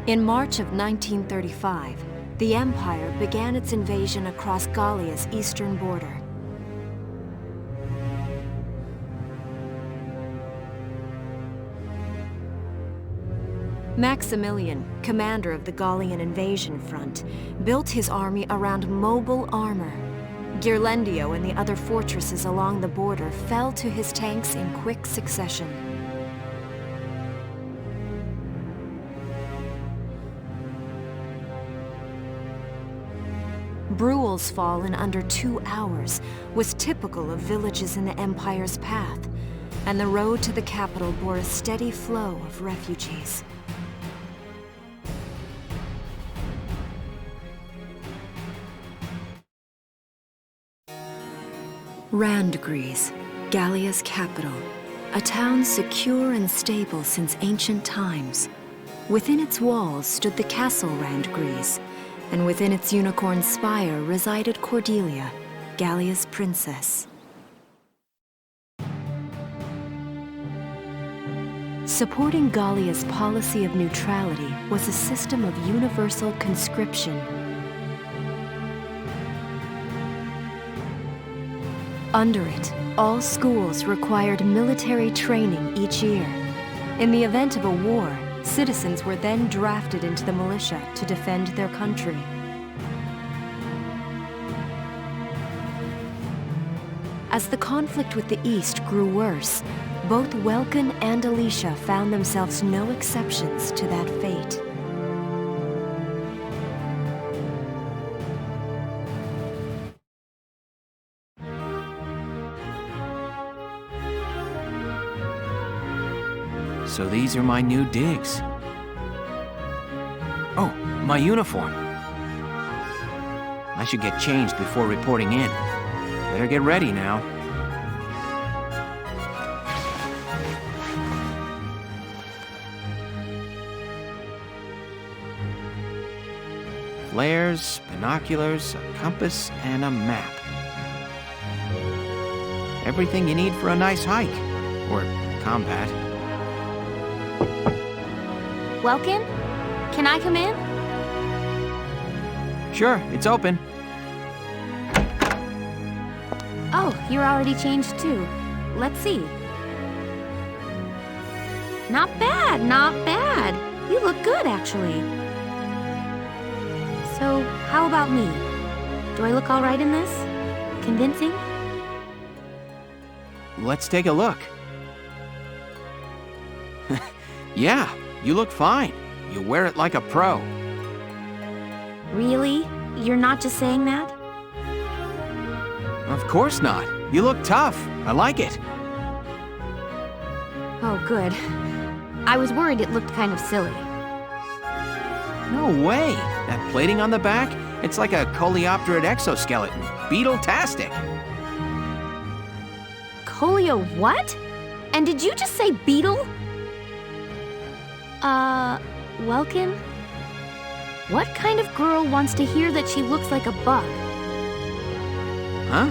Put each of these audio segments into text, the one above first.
In March of 1935, the Empire began its invasion across Gallia's eastern border. Maximilian, commander of the Gallian invasion front, built his army around mobile armor. Ghirlandaio and the other fortresses along the border fell to his tanks in quick succession. Bruhl's fall in under 2 hours was typical of villages in the Empire's path, and the road to the capital bore a steady flow of refugees. Randgries, Gallia's capital, a town secure and stable since ancient times. Within its walls stood the castle Randgries, and within its unicorn spire resided Cordelia, Gallia's princess. Supporting Gallia's policy of neutrality was a system of universal conscription. Under it, all schools required military training each year. In the event of a war, citizens were then drafted into the militia to defend their country. As the conflict with the East grew worse, both Welkin and Alicia found themselves no exceptions to that fate. So these are my new digs. Oh, my uniform. I should get changed before reporting in. Better get ready now. Flares, binoculars, a compass, and a map. Everything you need for a nice hike, or combat. Welkin? Can I come in? Sure, it's open. Oh, you're already changed too. Let's see. Not bad, not bad. You look good, actually. So, how about me? Do I look all right in this? Convincing? Let's take a look. Yeah, you look fine. You wear it like a pro. Really? You're not just saying that? Of course not. You look tough. I like it. Oh, good. I was worried it looked kind of silly. No way. That plating on the back, it's like a coleopterate exoskeleton. Beetle-tastic. Coleo what? And did you just say beetle? Welkin? What kind of girl wants to hear that she looks like a bug? Huh?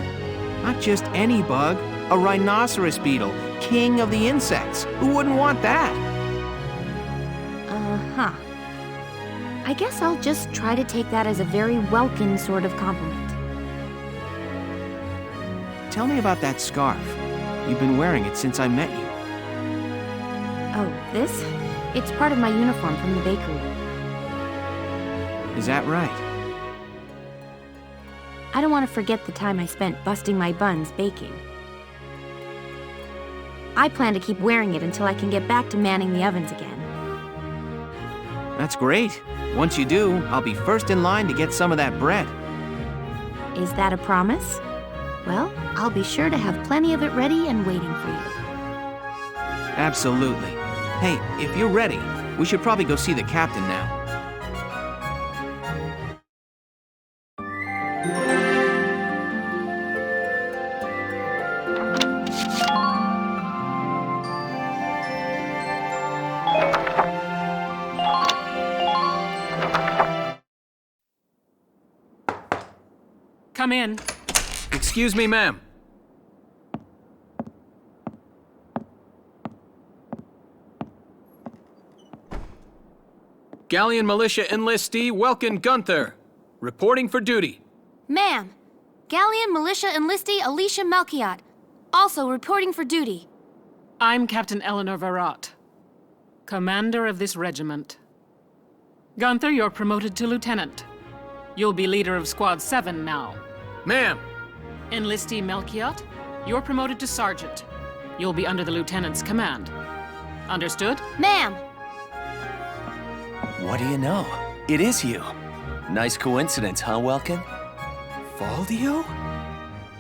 Not just any bug. A rhinoceros beetle, king of the insects. Who wouldn't want that? Uh-huh. I guess I'll just try to take that as a very Welkin sort of compliment. Tell me about that scarf. You've been wearing it since I met you. Oh, this? It's part of my uniform from the bakery. Is that right? I don't want to forget the time I spent busting my buns baking. I plan to keep wearing it until I can get back to manning the ovens again. That's great. Once you do, I'll be first in line to get some of that bread. Is that a promise? Well, I'll be sure to have plenty of it ready and waiting for you. Absolutely. Hey, if you're ready, we should probably go see the captain now. Come in. Excuse me, ma'am. Galleon Militia Enlistee Welkin Gunther, reporting for duty. Ma'am, Galleon Militia Enlistee Alicia Melchiot, also reporting for duty. I'm Captain Eleanor Varrot, commander of this regiment. Gunther, you're promoted to lieutenant. You'll be leader of Squad 7 now. Ma'am. Enlistee Melchiot, you're promoted to sergeant. You'll be under the lieutenant's command. Understood? Ma'am. What do you know? It is you. Nice coincidence, huh, Welkin? Valdio?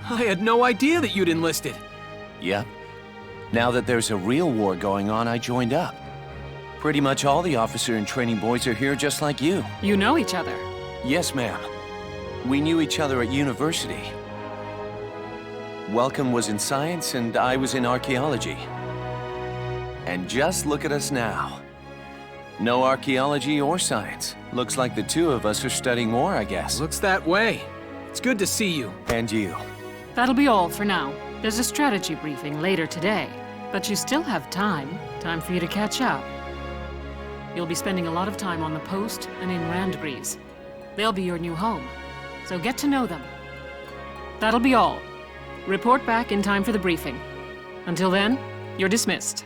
I had no idea that you'd enlisted. Yep. Now that there's a real war going on, I joined up. Pretty much all the officer and training boys are here just like you. You know each other? Yes, ma'am. We knew each other at university. Welkin was in science and I was in archaeology. And just look at us now. No archaeology or science. Looks like the two of us are studying war, I guess. Looks that way. It's good to see you. And you. That'll be all for now. There's a strategy briefing later today. But you still have time. Time for you to catch up. You'll be spending a lot of time on the post and in Randgrees. They'll be your new home. So get to know them. That'll be all. Report back in time for the briefing. Until then, you're dismissed.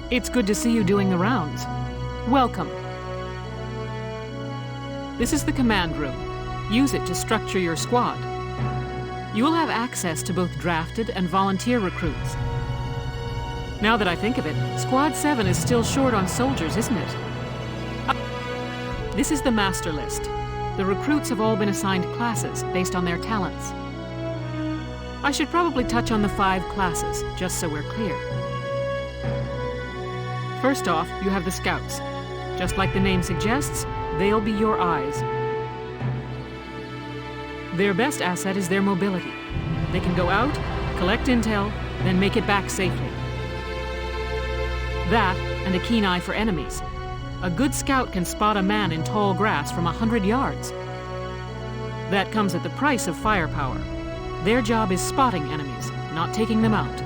It's good to see you doing the rounds. Welcome. This is the command room. Use it to structure your squad. You will have access to both drafted and volunteer recruits. Now that I think of it, Squad 7 is still short on soldiers, isn't it? This is the master list. The recruits have all been assigned classes based on their talents. I should probably touch on the 5 classes, just so we're clear. First off, you have the scouts. Just like the name suggests, they'll be your eyes. Their best asset is their mobility. They can go out, collect intel, then make it back safely. That, and a keen eye for enemies. A good scout can spot a man in tall grass from 100 yards. That comes at the price of firepower. Their job is spotting enemies, not taking them out.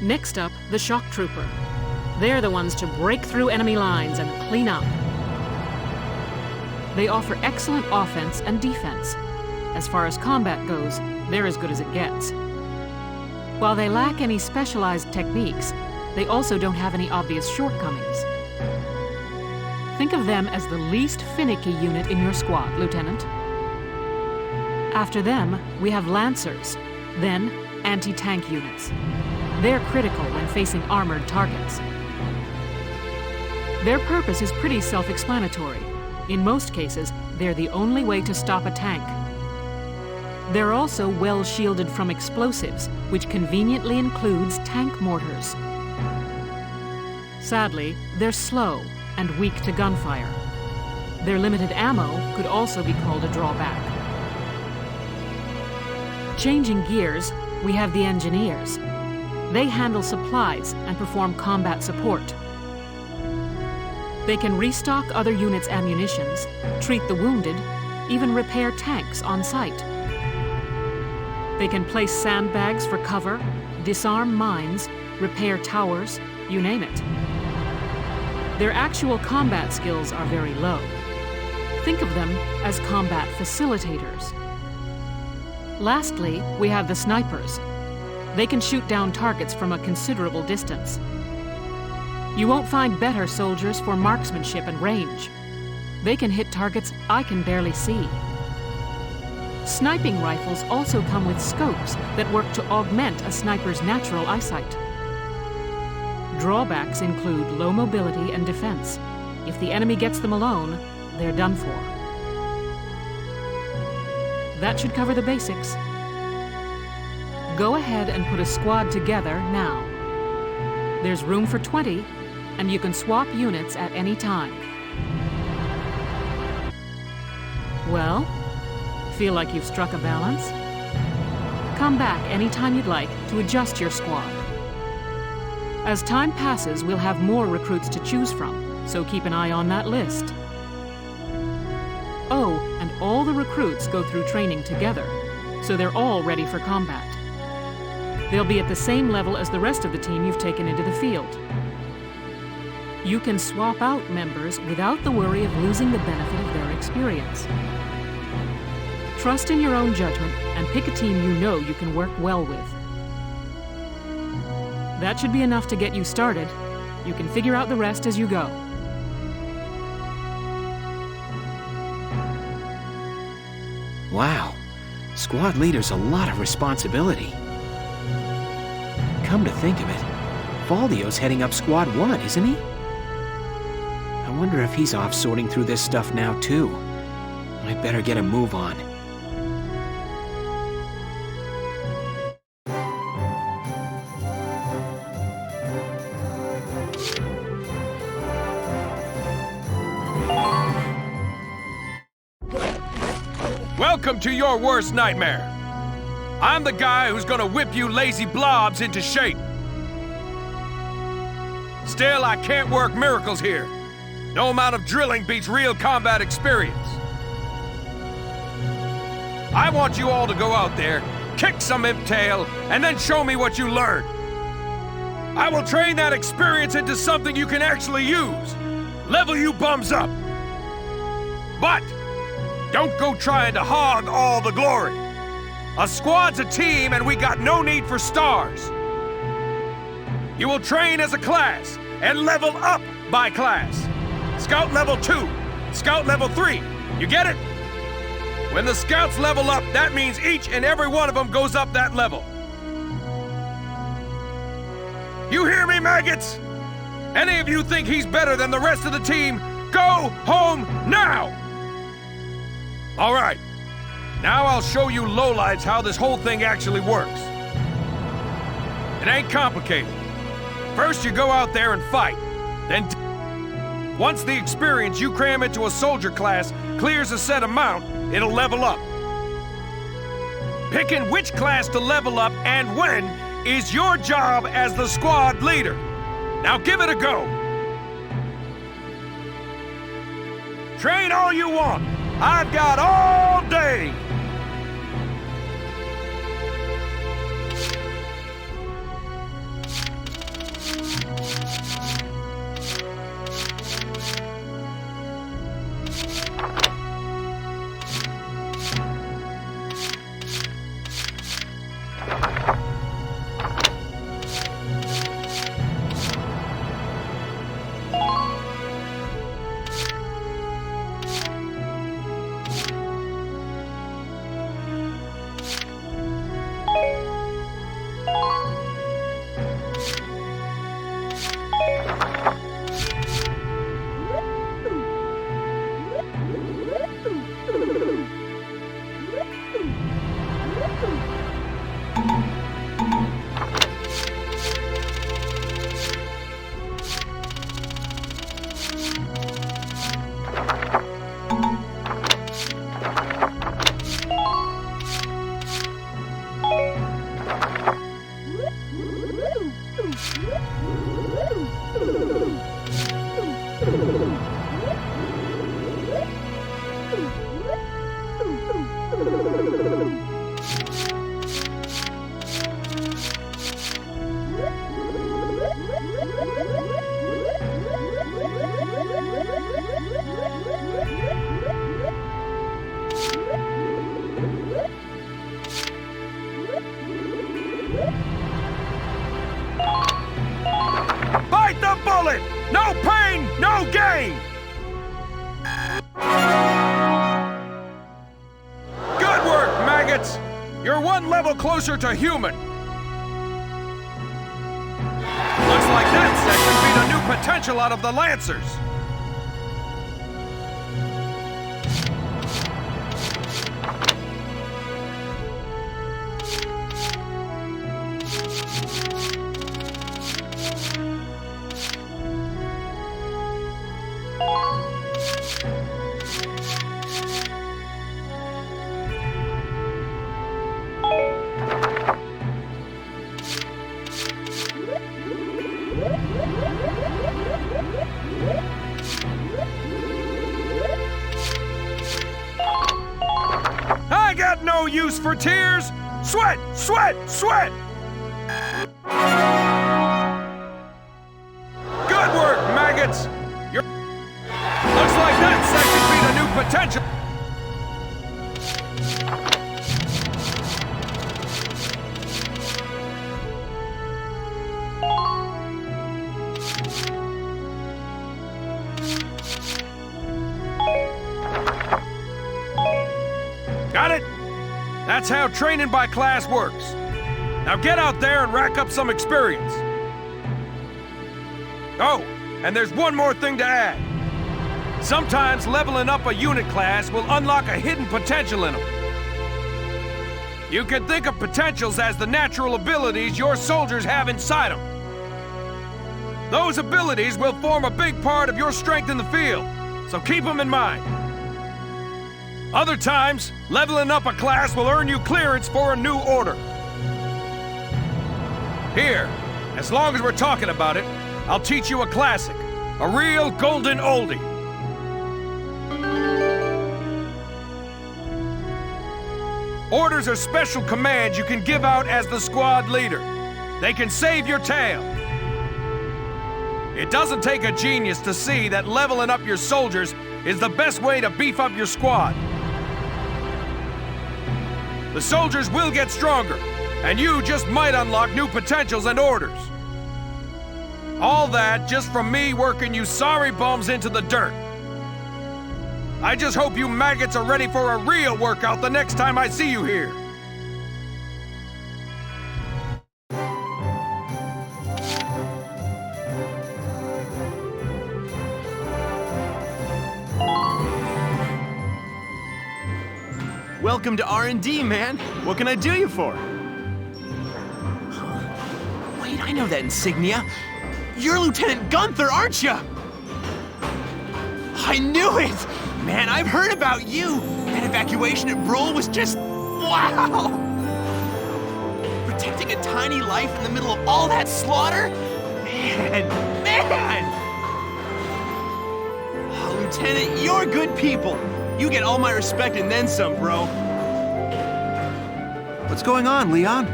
Next up, the shock trooper. They're the ones to break through enemy lines and clean up. They offer excellent offense and defense. As far as combat goes, they're as good as it gets. While they lack any specialized techniques, they also don't have any obvious shortcomings. Think of them as the least finicky unit in your squad, Lieutenant. After them, we have Lancers, then anti-tank units. They're critical when facing armored targets. Their purpose is pretty self-explanatory. In most cases, they're the only way to stop a tank. They're also well shielded from explosives, which conveniently includes tank mortars. Sadly, they're slow and weak to gunfire. Their limited ammo could also be called a drawback. Changing gears, we have the engineers. They handle supplies and perform combat support. They can restock other units' ammunitions, treat the wounded, even repair tanks on site. They can place sandbags for cover, disarm mines, repair towers, you name it. Their actual combat skills are very low. Think of them as combat facilitators. Lastly, we have the snipers. They can shoot down targets from a considerable distance. You won't find better soldiers for marksmanship and range. They can hit targets I can barely see. Sniping rifles also come with scopes that work to augment a sniper's natural eyesight. Drawbacks include low mobility and defense. If the enemy gets them alone, they're done for. That should cover the basics. Go ahead and put a squad together now. There's room for 20, and you can swap units at any time. Well, feel like you've struck a balance? Come back anytime you'd like to adjust your squad. As time passes, we'll have more recruits to choose from, so keep an eye on that list. Oh, and all the recruits go through training together, so they're all ready for combat. They'll be at the same level as the rest of the team you've taken into the field. You can swap out members without the worry of losing the benefit of their experience. Trust in your own judgment and pick a team you know you can work well with. That should be enough to get you started. You can figure out the rest as you go. Wow, squad leader's a lot of responsibility. Come to think of it, Valdio's heading up Squad 1, isn't he? I wonder if he's off sorting through this stuff now, too. I better get a move on. Welcome to your worst nightmare. I'm the guy who's gonna whip you lazy blobs into shape. Still, I can't work miracles here. No amount of drilling beats real combat experience. I want you all to go out there, kick some imp tail, and then show me what you learned. I will train that experience into something you can actually use. Level you bums up. But don't go trying to hog all the glory. A squad's a team, and we got no need for stars. You will train as a class and level up by class. Scout level 2, Scout level 3. You get it? When the scouts level up, that means each and every one of them goes up that level. You hear me, maggots? Any of you think he's better than the rest of the team? Go home now! All right. Now I'll show you lowlights how this whole thing actually works. It ain't complicated. First you go out there and fight. Then once the experience you cram into a soldier class clears a set amount, it'll level up. Picking which class to level up and when is your job as the squad leader. Now give it a go. Train all you want. I've got all day. Bite the bullet! No pain, no gain! Good work, maggots! You're one level closer to human. Looks like that section beat a new potential out of the Lancers. I got no use for tears! Sweat, sweat, sweat! Good work, maggots! Looks like that section beat a new potential. Got it? That's how training by class works. Now get out there and rack up some experience. Oh, and there's one more thing to add. Sometimes leveling up a unit class will unlock a hidden potential in them. You can think of potentials as the natural abilities your soldiers have inside them. Those abilities will form a big part of your strength in the field, so keep them in mind. Other times, leveling up a class will earn you clearance for a new order. Here, as long as we're talking about it, I'll teach you a classic, a real golden oldie. Orders are special commands you can give out as the squad leader. They can save your tail. It doesn't take a genius to see that leveling up your soldiers is the best way to beef up your squad. The soldiers will get stronger, and you just might unlock new potentials and orders. All that just from me working you sorry bums into the dirt. I just hope you maggots are ready for a real workout the next time I see you here. Welcome to R&D, man. What can I do you for? Wait, I know that insignia. You're Lieutenant Gunther, aren't you? I knew it! Man, I've heard about you. That evacuation at Brule was just... wow! Protecting a tiny life in the middle of all that slaughter? Man! Lieutenant, you're good people. You get all my respect and then some, bro. What's going on, Leon?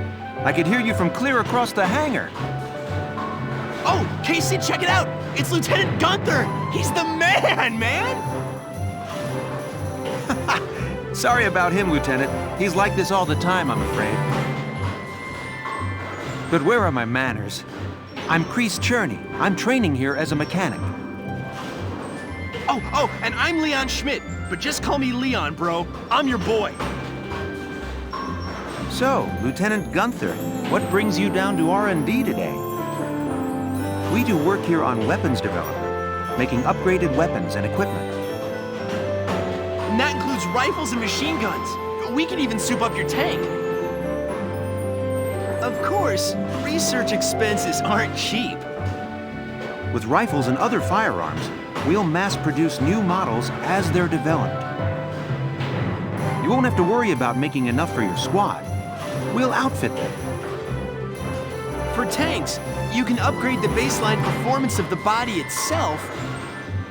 I could hear you from clear across the hangar. Oh, Casey, check it out. It's Lieutenant Gunther. He's the man! Sorry about him, Lieutenant. He's like this all the time, I'm afraid. But where are my manners? I'm Kreese Cherney. I'm training here as a mechanic. Oh, and I'm Leon Schmidt, but just call me Leon, bro. I'm your boy. So, Lieutenant Gunther, what brings you down to R&D today? We do work here on weapons development, making upgraded weapons and equipment. And that includes rifles and machine guns. We can even soup up your tank. Of course, research expenses aren't cheap. With rifles and other firearms, we'll mass-produce new models as they're developed. You won't have to worry about making enough for your squad. We'll outfit them. For tanks, you can upgrade the baseline performance of the body itself,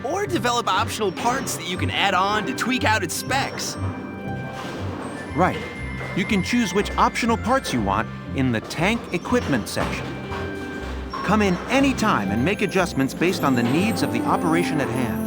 or develop optional parts that you can add on to tweak out its specs. Right. You can choose which optional parts you want in the tank equipment section. Come in anytime and make adjustments based on the needs of the operation at hand.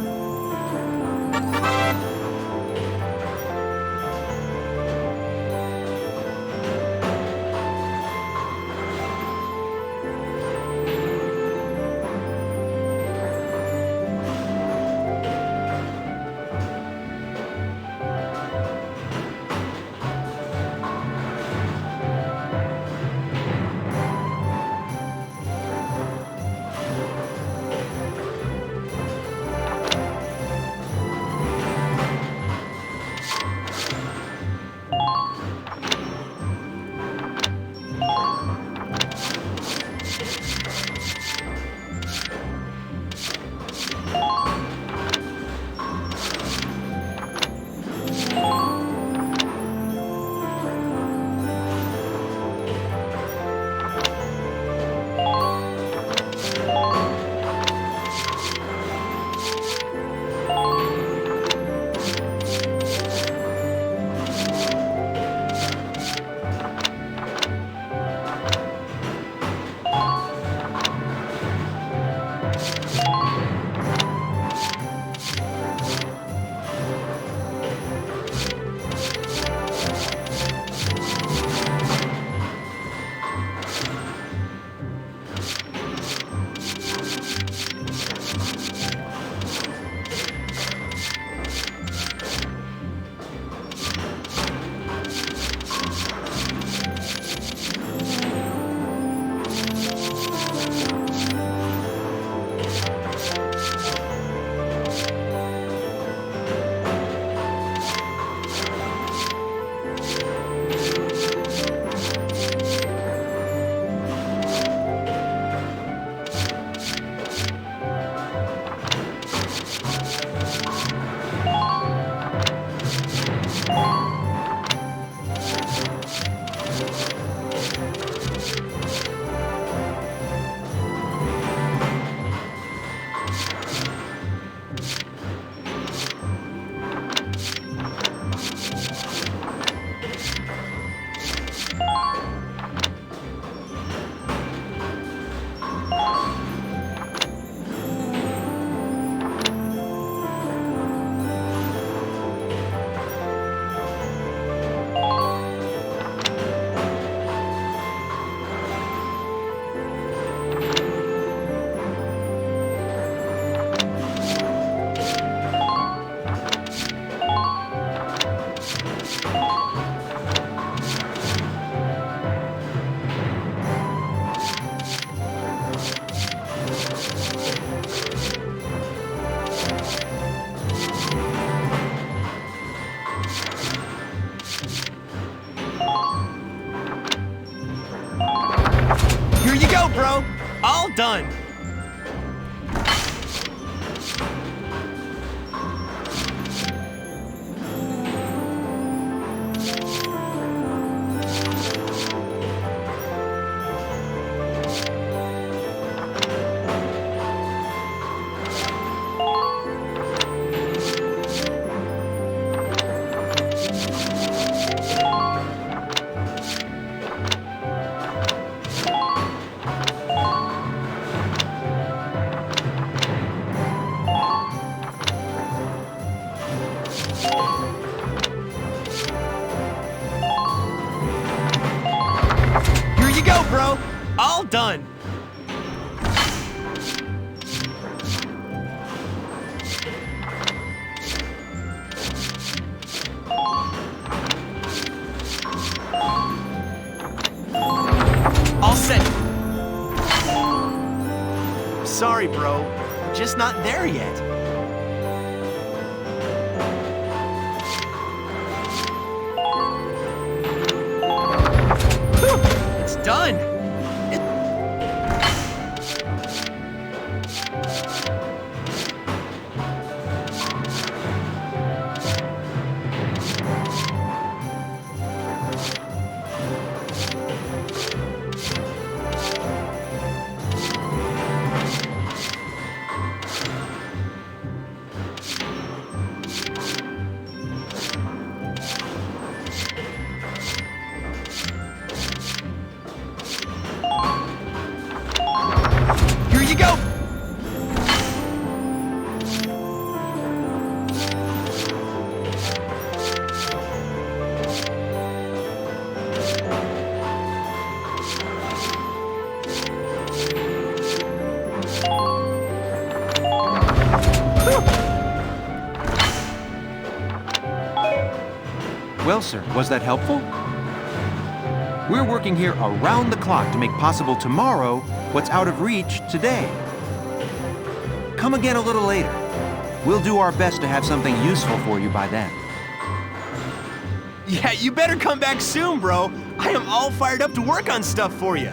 Bro, all done. Here you go, bro. All done. All set. Sorry, bro. Just not there yet. Whew, it's done. Here you go. Well, sir, was that helpful? We're working here around the clock to make possible tomorrow what's out of reach today. Come again a little later. We'll do our best to have something useful for you by then. Yeah, you better come back soon, bro. I am all fired up to work on stuff for you.